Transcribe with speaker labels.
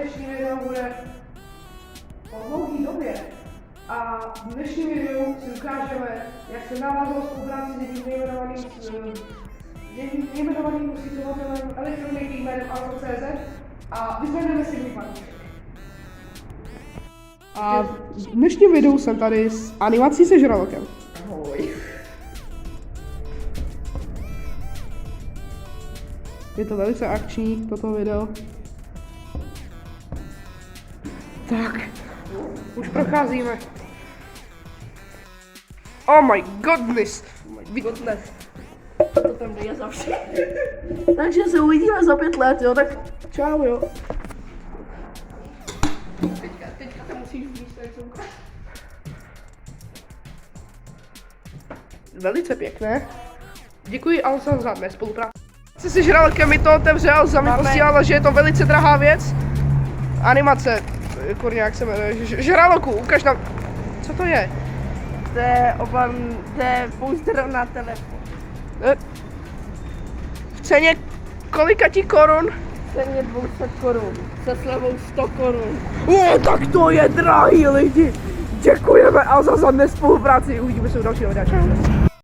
Speaker 1: dnešní video bude po dlouhé době. A v dnešním videu si ukážeme, jak se navázalo spolupráci s jedním nejmenovaným poskytovatelem elektroniky jménem Alko.cz a vyzvedneme si můj balíček. A v dnešním videu jsem tady s animací se žralokem.
Speaker 2: Ahoj.
Speaker 1: Je to velice akční, toto video. Tak, už procházíme. Oh my goodness!
Speaker 2: Godness. To tam je zavše. Takže se uvidíme za 5 let, jo, tak
Speaker 1: Čau, jo.
Speaker 2: teďka to musíš víc, tak jsou.
Speaker 1: Velice pěkné. Děkuji Alsa za mé spolupráci. Se žralokem mi to otevřel, za mě posílala, že je to velice drahá věc. Animace, kurňa, jak se jmenuje, žraloku, ukaž nám, co to je?
Speaker 2: To je pouzdro na telefon.
Speaker 1: V ceně kolika ti korun?
Speaker 2: Ceně 200 korun. Se slevou 100 korun.
Speaker 1: Tak to je drahý lidi. Děkujeme Alsa za mé spolupráci, uvidíme se u dalšího videa.